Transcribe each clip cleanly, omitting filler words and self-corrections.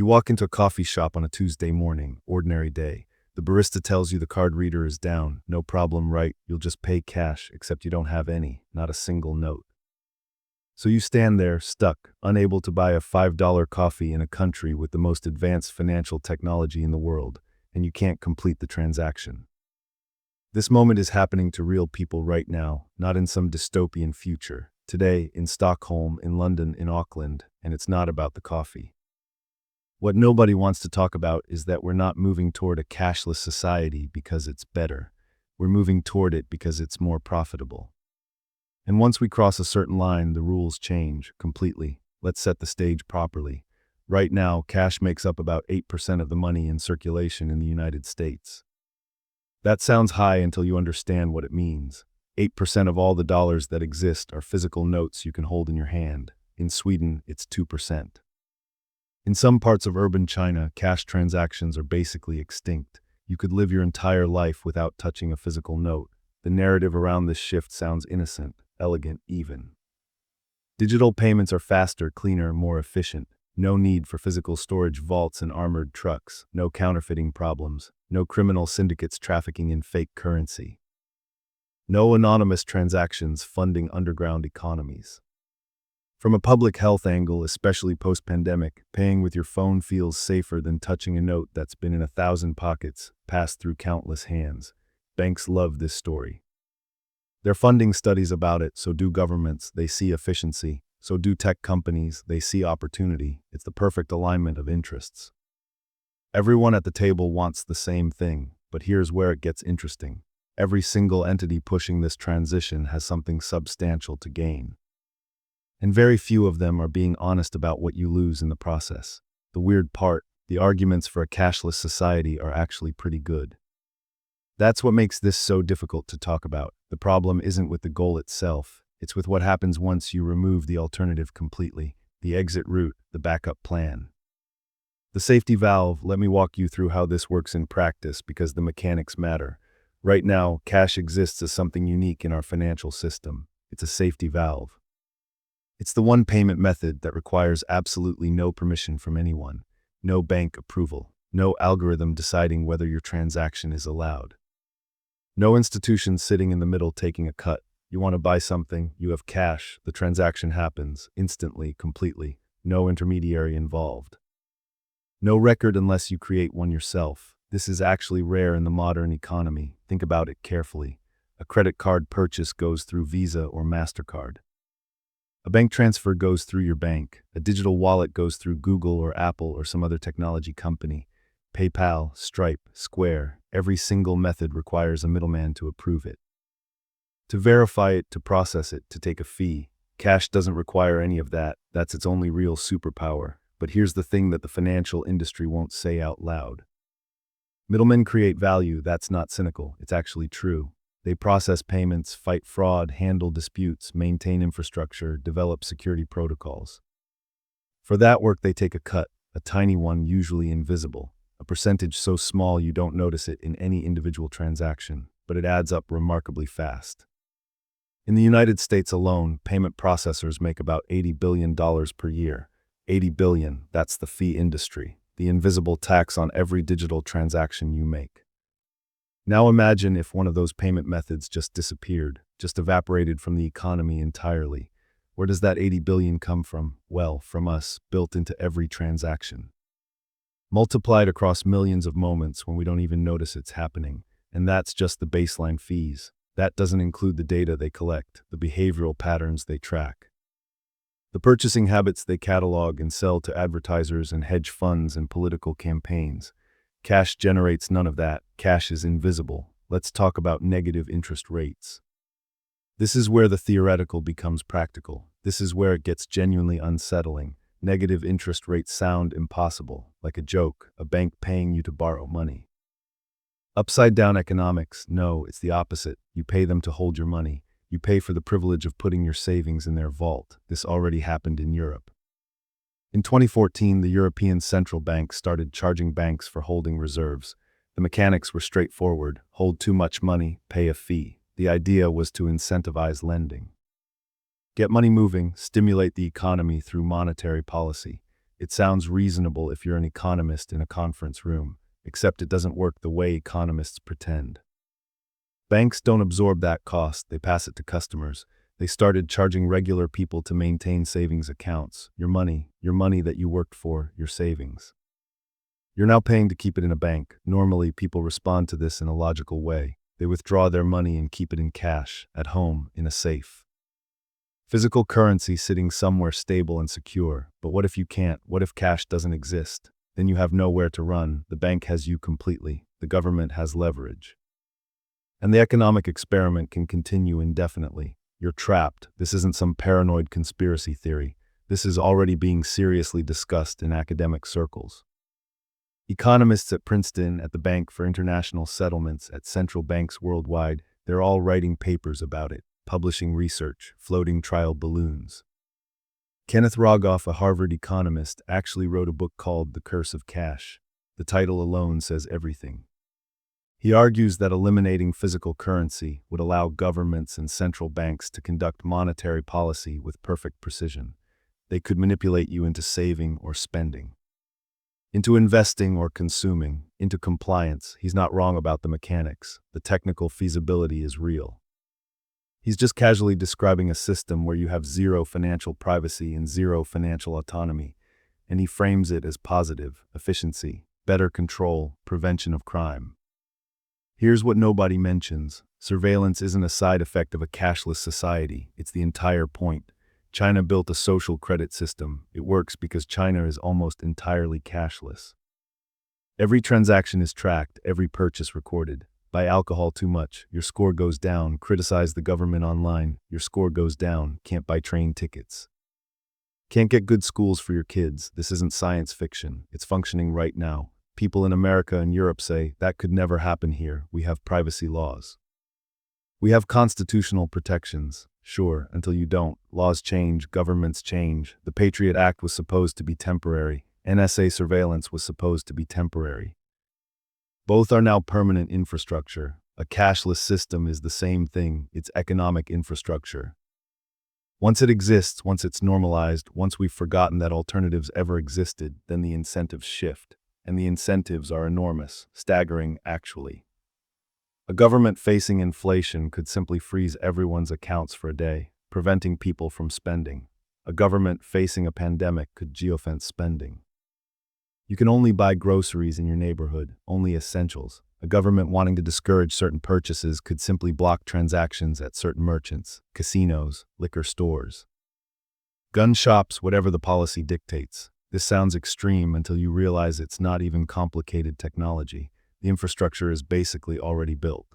You walk into a coffee shop on a Tuesday morning, ordinary day. The barista tells you the card reader is down. No problem, right? You'll just pay cash, except you don't have any, not a single note. So you stand there, stuck, unable to buy a $5 coffee in a country with the most advanced financial technology in the world, and you can't complete the transaction. This moment is happening to real people right now, not in some dystopian future. Today, in Stockholm, in London, in Auckland, and it's not about the coffee. What nobody wants to talk about is that we're not moving toward a cashless society because it's better. We're moving toward it because it's more profitable. And once we cross a certain line, the rules change completely. Let's set the stage properly. Right now, cash makes up about 8% of the money in circulation in the United States. That sounds high until you understand what it means. 8% of all the dollars that exist are physical notes you can hold in your hand. In Sweden, it's 2%. In some parts of urban China, cash transactions are basically extinct. You could live your entire life without touching a physical note. The narrative around this shift sounds innocent, elegant even. Digital payments are faster, cleaner, more efficient. No need for physical storage vaults and armored trucks. No counterfeiting problems. No criminal syndicates trafficking in fake currency. No anonymous transactions funding underground economies. From a public health angle, especially post-pandemic, paying with your phone feels safer than touching a note that's been in 1,000 pockets, passed through countless hands. Banks love this story. They're funding studies about it, so do governments. They see efficiency. So do tech companies. They see opportunity. It's the perfect alignment of interests. Everyone at the table wants the same thing, but here's where it gets interesting. Every single entity pushing this transition has something substantial to gain. And very few of them are being honest about what you lose in the process. The weird part, the arguments for a cashless society are actually pretty good. That's what makes this so difficult to talk about. The problem isn't with the goal itself, it's with what happens once you remove the alternative completely, the exit route, the backup plan. The safety valve, let me walk you through how this works in practice because the mechanics matter. Right now, cash exists as something unique in our financial system. It's a safety valve. It's the one payment method that requires absolutely no permission from anyone, no bank approval, no algorithm deciding whether your transaction is allowed. No institution sitting in the middle taking a cut. You want to buy something, you have cash, the transaction happens, instantly, completely, no intermediary involved. No record unless you create one yourself. This is actually rare in the modern economy. Think about it carefully. A credit card purchase goes through Visa or MasterCard. A bank transfer goes through your bank. A digital wallet goes through Google or Apple or some other technology company. PayPal, Stripe, Square, every single method requires a middleman to approve it. To verify it, to process it, to take a fee. Cash doesn't require any of that. That's its only real superpower. But here's the thing that the financial industry won't say out loud. Middlemen create value. That's not cynical. It's actually true. They process payments, fight fraud, handle disputes, maintain infrastructure, develop security protocols. For that work, they take a cut, a tiny one, usually invisible, a percentage so small you don't notice it in any individual transaction, but it adds up remarkably fast. In the United States alone, payment processors make about $80 billion per year. $80 billion, that's the fee industry, the invisible tax on every digital transaction you make. Now imagine if one of those payment methods just disappeared, just evaporated from the economy entirely. Where does that 80 billion come from? Well, from us, built into every transaction. Multiplied across millions of moments when we don't even notice it's happening. And that's just the baseline fees. That doesn't include the data they collect, the behavioral patterns they track, the purchasing habits they catalog and sell to advertisers and hedge funds and political campaigns. Cash generates none of that. Cash is invisible. Let's talk about negative interest rates. This is where the theoretical becomes practical. This is where it gets genuinely unsettling. Negative interest rates sound impossible, like a joke, a bank paying you to borrow money. Upside down economics, no, it's the opposite. You pay them to hold your money. You pay for the privilege of putting your savings in their vault. This already happened in Europe. In 2014, the European Central Bank started charging banks for holding reserves. The mechanics were straightforward. Hold too much money, pay a fee. The idea was to incentivize lending. Get money moving, stimulate the economy through monetary policy. It sounds reasonable if you're an economist in a conference room, except it doesn't work the way economists pretend. Banks don't absorb that cost, they pass it to customers. They started charging regular people to maintain savings accounts. Your money that you worked for, your savings. You're now paying to keep it in a bank. Normally, people respond to this in a logical way. They withdraw their money and keep it in cash, at home, in a safe. Physical currency sitting somewhere stable and secure. But what if you can't? What if cash doesn't exist? Then you have nowhere to run. The bank has you completely. The government has leverage. And the economic experiment can continue indefinitely. You're trapped. This isn't some paranoid conspiracy theory. This is already being seriously discussed in academic circles. Economists at Princeton, at the Bank for International Settlements, at central banks worldwide, they're all writing papers about it, publishing research, floating trial balloons. Kenneth Rogoff, a Harvard economist, actually wrote a book called The Curse of Cash. The title alone says everything. He argues that eliminating physical currency would allow governments and central banks to conduct monetary policy with perfect precision. They could manipulate you into saving or spending, into investing or consuming, into compliance. He's not wrong about the mechanics. The technical feasibility is real. He's just casually describing a system where you have zero financial privacy and zero financial autonomy, and he frames it as positive: efficiency, better control, prevention of crime. Here's what nobody mentions. Surveillance isn't a side effect of a cashless society. It's the entire point. China built a social credit system. It works because China is almost entirely cashless. Every transaction is tracked, every purchase recorded. Buy alcohol too much, your score goes down. Criticize the government online, your score goes down. Can't buy train tickets. Can't get good schools for your kids. This isn't science fiction. It's functioning right now. People in America and Europe say, that could never happen here. We have privacy laws. We have constitutional protections. Sure, until you don't. Laws change, governments change. The Patriot Act was supposed to be temporary. NSA surveillance was supposed to be temporary. Both are now permanent infrastructure. A cashless system is the same thing. It's economic infrastructure. Once it exists, once it's normalized, once we've forgotten that alternatives ever existed, then the incentives shift. And the incentives are enormous, staggering actually. A government facing inflation could simply freeze everyone's accounts for a day, preventing people from spending. A government facing a pandemic could geofence spending. You can only buy groceries in your neighborhood, only essentials. A government wanting to discourage certain purchases could simply block transactions at certain merchants, casinos, liquor stores, gun shops, whatever the policy dictates. This sounds extreme until you realize it's not even complicated technology. The infrastructure is basically already built.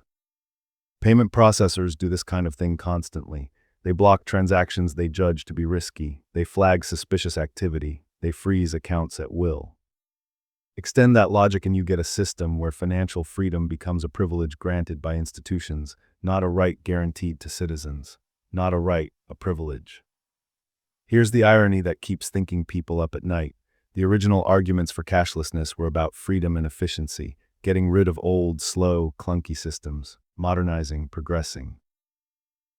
Payment processors do this kind of thing constantly. They block transactions they judge to be risky. They flag suspicious activity. They freeze accounts at will. Extend that logic and you get a system where financial freedom becomes a privilege granted by institutions, not a right guaranteed to citizens. Not a right, a privilege. Here's the irony that keeps thinking people up at night. The original arguments for cashlessness were about freedom and efficiency, getting rid of old, slow, clunky systems, modernizing, progressing.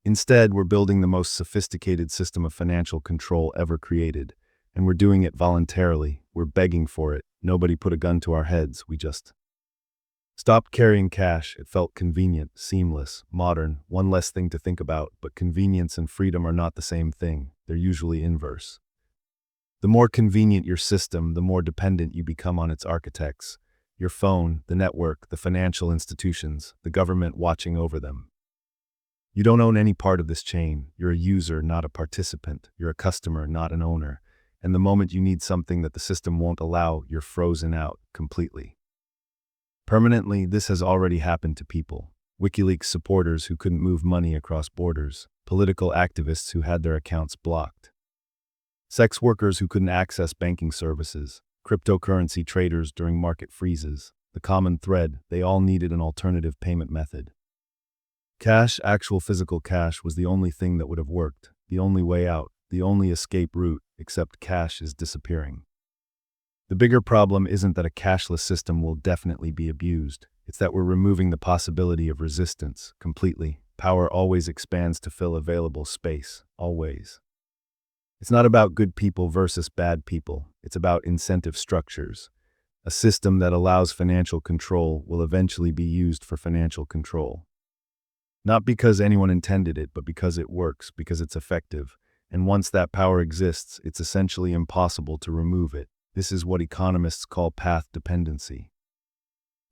Instead, we're building the most sophisticated system of financial control ever created, and we're doing it voluntarily. We're begging for it. Nobody put a gun to our heads. We just stopped carrying cash. It felt convenient, seamless, modern, one less thing to think about. But convenience and freedom are not the same thing. They're usually inverse. The more convenient your system, the more dependent you become on its architects. Your phone, the network, the financial institutions, the government watching over them. You don't own any part of this chain. You're a user, not a participant. You're a customer, not an owner. And the moment you need something that the system won't allow, you're frozen out completely. Permanently, this has already happened to people. WikiLeaks supporters who couldn't move money across borders. Political activists who had their accounts blocked. Sex workers who couldn't access banking services. Cryptocurrency traders during market freezes. The common thread, they all needed an alternative payment method. Cash, actual physical cash, was the only thing that would have worked, the only way out, the only escape route, except cash is disappearing. The bigger problem isn't that a cashless system will definitely be abused. It's that we're removing the possibility of resistance completely. Power always expands to fill available space, always. It's not about good people versus bad people. It's about incentive structures. A system that allows financial control will eventually be used for financial control. Not because anyone intended it, but because it works, because it's effective. And once that power exists, it's essentially impossible to remove it. This is what economists call path dependency.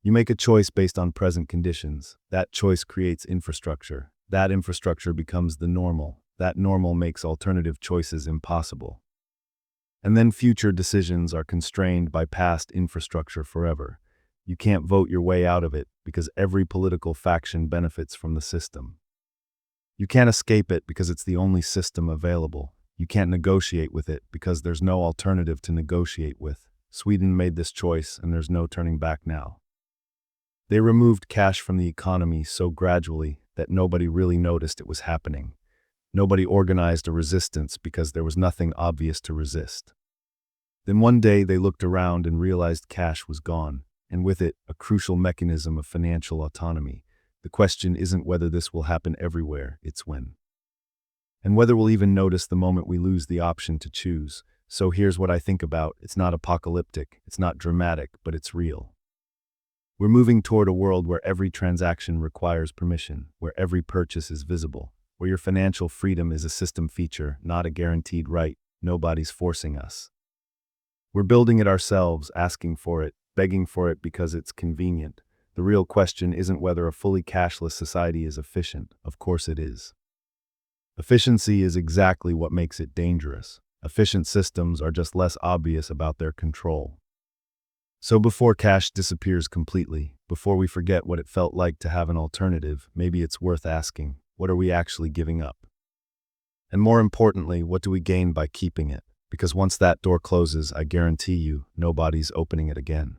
You make a choice based on present conditions. That choice creates infrastructure. That infrastructure becomes the normal. That normal makes alternative choices impossible. And then future decisions are constrained by past infrastructure forever. You can't vote your way out of it because every political faction benefits from the system. You can't escape it because it's the only system available. You can't negotiate with it because there's no alternative to negotiate with. Sweden made this choice and there's no turning back now. They removed cash from the economy so gradually that nobody really noticed it was happening. Nobody organized a resistance because there was nothing obvious to resist. Then one day they looked around and realized cash was gone, and with it, a crucial mechanism of financial autonomy. The question isn't whether this will happen everywhere, it's when. And whether we'll even notice the moment we lose the option to choose. So here's what I think about. It's not apocalyptic, it's not dramatic, but it's real. We're moving toward a world where every transaction requires permission, where every purchase is visible, where your financial freedom is a system feature, not a guaranteed right. Nobody's forcing us. We're building it ourselves, asking for it, begging for it because it's convenient. The real question isn't whether a fully cashless society is efficient. Of course it is. Efficiency is exactly what makes it dangerous. Efficient systems are just less obvious about their control. So before cash disappears completely, before we forget what it felt like to have an alternative, maybe it's worth asking, what are we actually giving up? And more importantly, what do we gain by keeping it? Because once that door closes, I guarantee you, nobody's opening it again.